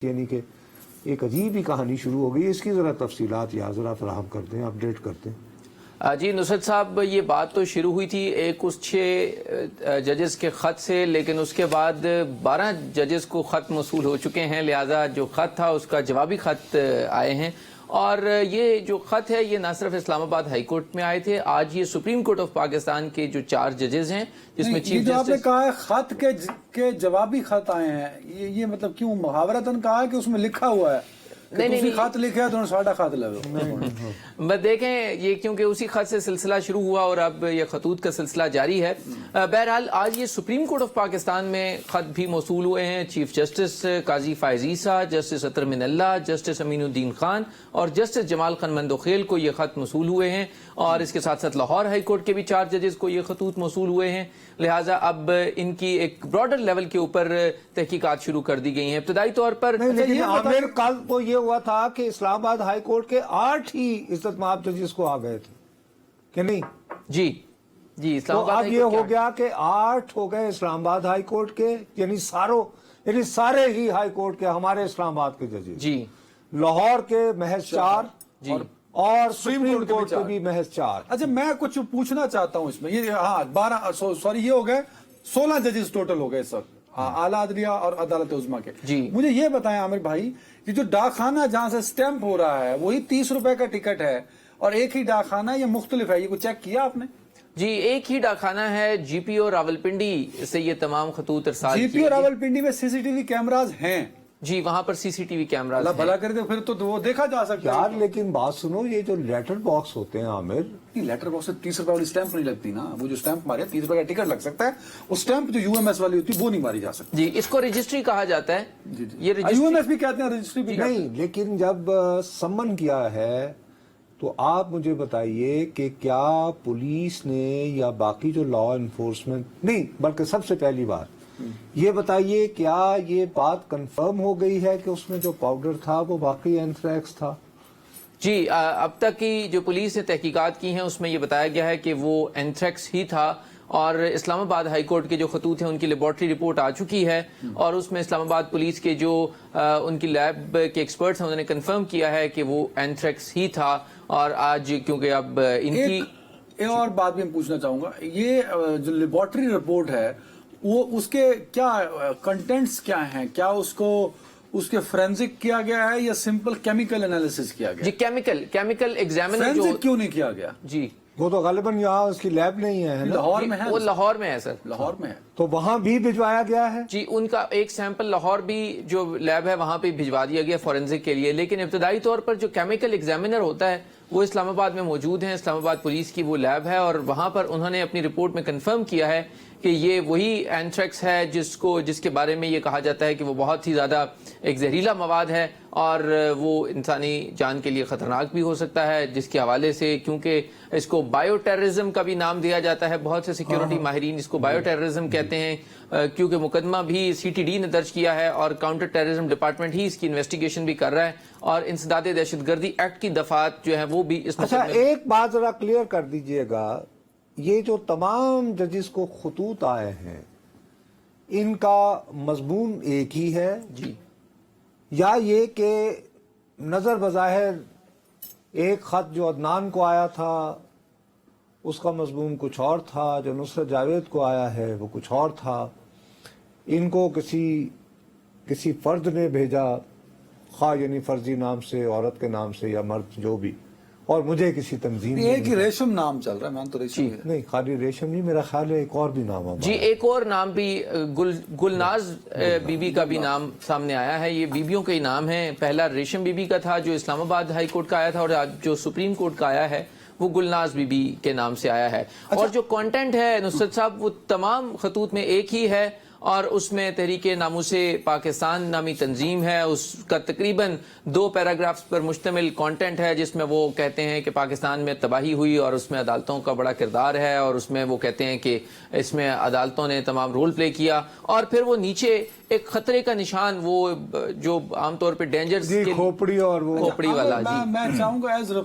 یعنی کہ ایک عجیب ہی کہانی شروع ہو گئی. اس کی ذرا تفصیلات یا ذرا فراہم کر دیں, اپڈیٹ کرتے ہیں. جی نصرت صاحب, یہ بات تو شروع ہوئی تھی ایک اس 6 ججز کے خط سے, لیکن اس کے بعد 12 ججز کو خط موصول ہو چکے ہیں, لہٰذا جو خط تھا اس کا جوابی خط آئے ہیں. اور یہ جو خط ہے یہ نہ صرف اسلام آباد ہائی کورٹ میں آئے تھے, آج یہ سپریم کورٹ آف پاکستان کے جو 4 ججز ہیں جس میں چیف جو آپ نے جسٹس کہا ہے خط کے جوابی خط آئے ہیں, یہ مطلب کیوں محاورتاً کہا ہے کہ اس میں لکھا ہوا ہے کہ تسی خط لکھا ہے تو ساڑھا خط لگو. بس دیکھیں یہ کیونکہ اسی خط سے سلسلہ شروع ہوا اور اب یہ خطوط کا سلسلہ جاری ہے. بہرحال آج یہ سپریم کورٹ آف پاکستان میں خط بھی موصول ہوئے ہیں. چیف جسٹس قاضی فائز عیسیٰ, جسٹس اطہر من اللہ, جسٹس امین الدین خان اور جسٹس جمال خان مندوخیل کو یہ خط موصول ہوئے ہیں, اور اس کے ساتھ ساتھ لاہور ہائی کورٹ کے بھی 4 ججز کو یہ خطوط موصول ہوئے ہیں. لہٰذا اب ان کی ایک براڈر لیول کے اوپر تحقیقات شروع کر دی گئی ہیں. ابتدائی طور پر لیکن عامر کل تو یہ ہوا تھا کہ اسلام آباد ہائی کورٹ کے 8 ہی عزت مآب ججز کو آ گئے تھے کہ نہیں؟ جی اسلام تو آباد اب یہ ہو گیا کہ 8 ہو گئے اسلام آباد ہائی کورٹ کے, یعنی سارے ہی ہائی کورٹ کے ہمارے اسلام آباد کے ججز. جی لاہور کے محض 4 جی اور سپریم کورٹ کے بھی محض 4. اچھا میں کچھ پوچھنا چاہتا ہوں اس میں, یہ ہاں 12 سوری یہ ہو گئے 16 ججز ٹوٹل ہو گئے اس وقت اعلیٰ عدلیہ اور عدالت عظمیٰ کے. جی مجھے یہ بتائیں عامر بھائی کہ جو ڈاک خانہ جہاں سے سٹیمپ ہو رہا ہے وہی 30 روپے کا ٹکٹ ہے اور ایک ہی ڈاک خانہ یہ مختلف ہے, یہ کو چیک کیا آپ نے؟ جی ایک ہی ڈاکخانہ ہے, جی پی او راولپنڈی سے یہ تمام خطوط ارسال جی پی او راولپنڈی میں سی سی ٹی وی کیمراز ہیں. جی وہاں پر سی سی ٹی وی کیمراز اللہ بھلا کر دے, پھر تو وہ دیکھا جا سکتا یار لیکن بات سنو, یہ جو لیٹر باکس ہوتے ہیں عامر, لیٹر باکس سے 30 روپے والی سٹیمپ نہیں لگتی نا. وہ جو سٹیمپ مارے 30 روپے کا ٹکٹ لگ سکتا ہے, وہ سٹیمپ جو یو ایم ایس والی ہوتی ہے وہ نہیں ماری جا سکتی. جی اس کو رجسٹری کہا جاتا ہے. یہ یو ایم ایس بھی کہتے ہیں, رجسٹری بھی نہیں. لیکن جب سمن کیا ہے تو آپ مجھے بتائیے کہ کیا پولیس نے یا باقی جو لا انفورسمنٹ نہیں, بلکہ سب سے پہلی بات یہ بتائیے کیا یہ بات کنفرم ہو گئی ہے کہ اس میں جو پاؤڈر تھا وہ واقعی اینتھریکس تھا؟ جی اب تک کی جو پولیس نے تحقیقات کی ہیں اس میں یہ بتایا گیا ہے کہ وہ اینتھریکس ہی تھا, اور اسلام آباد ہائی کورٹ کے جو خطوط ہیں ان کی لیبارٹری رپورٹ آ چکی ہے, اور اس میں اسلام آباد پولیس کے جو ان کی لیب کے ایکسپرٹس ہیں انہوں نے کنفرم کیا ہے کہ وہ اینتھریکس ہی تھا. اور آج کیونکہ اب ان کی ایک اور بات بھی میں پوچھنا چاہوں گا, یہ جو لیبارٹری رپورٹ ہے وہ اس کے کیا کنٹینٹس کیا ہیں, کیا اس کے فرینزک کیا گیا ہے یا سمپل کیمیکل انالیسس کیا گیا؟ جی کیمیکل ایگزامنر جو فرینزک کیوں نہیں کیا گیا؟ جی وہ تو غالباً یہاں اس کی لیب نہیں ہے نا, لاہور میں ہے, وہ لاہور میں ہے سر, لاہور میں ہے. تو وہاں بھی بھجوایا گیا ہے. جی ان کا ایک سیمپل لاہور بھی جو لیب ہے وہاں پہ بھجوا دیا گیا فورینزک کے لیے, لیکن ابتدائی طور پر جو کیمیکل ایگزامینر ہوتا ہے وہ اسلام آباد میں موجود ہیں. اسلام آباد پولیس کی وہ لیب ہے, اور وہاں پر انہوں نے اپنی رپورٹ میں کنفرم کیا ہے کہ یہ وہی اینتھریکس ہے جس کے بارے میں یہ کہا جاتا ہے کہ وہ بہت ہی زیادہ ایک زہریلا مواد ہے اور وہ انسانی جان کے لیے خطرناک بھی ہو سکتا ہے, جس کے حوالے سے کیونکہ اس کو بائیو ٹیررزم کا بھی نام دیا جاتا ہے. بہت سے سیکیورٹی ماہرین اس کو بائیو ٹیررزم کہتے ہیں, کیونکہ مقدمہ بھی سی ٹی ڈی نے درج کیا ہے اور کاؤنٹر ٹیررزم ڈپارٹمنٹ ہی اس کی انویسٹیگیشن بھی کر رہا ہے, اور انسداد دہشت گردی ایکٹ کی دفعات جو ہیں وہ بھی اس اچھا ایک بات ذرا کلیئر کر دیجئے گا, یہ جو تمام ججز کو خطوط آئے ہیں ان کا مضمون ایک ہی ہے جی یا یہ کہ نظر بظاہر ایک خط جو عدنان کو آیا تھا اس کا مضمون کچھ اور تھا, جو نصرت جاوید کو آیا ہے وہ کچھ اور تھا, ان کو کسی فرد نے بھیجا, خواہ یعنی فرضی نام سے, عورت کے نام سے یا مرد جو بھی, اور مجھے کسی تنظیم ایک ہی ریشم نام چل رہا ہے, میں تو ریشم نہیں, خالی ریشم نہیں, میرا خیال ہے ایک اور بھی نام ہے. جی ایک اور نام بھی گلناز بی بی کا بھی نام سامنے آیا ہے. یہ بیویوں کے ہی نام ہیں. پہلا ریشم بی بی کا تھا جو اسلام آباد ہائی کورٹ کا آیا تھا, اور آج جو سپریم کورٹ کا آیا ہے وہ گلناز بی بی کے نام سے آیا ہے. اور جو کانٹینٹ ہے نصرت صاحب وہ تمام خطوط میں ایک ہی ہے, اور اس میں تحریک ناموس پاکستان نامی تنظیم ہے, اس کا تقریباً 2 پیراگرافز پر مشتمل کانٹینٹ ہے جس میں وہ کہتے ہیں کہ پاکستان میں تباہی ہوئی اور اس میں عدالتوں کا بڑا کردار ہے, اور اس میں وہ کہتے ہیں کہ اس میں عدالتوں نے تمام رول پلے کیا, اور پھر وہ نیچے ایک خطرے کا نشان وہ جو عام طور پہ ڈینجرز کھوپڑی اور وہ کھوپڑی والا. میں چاہوں گا ایز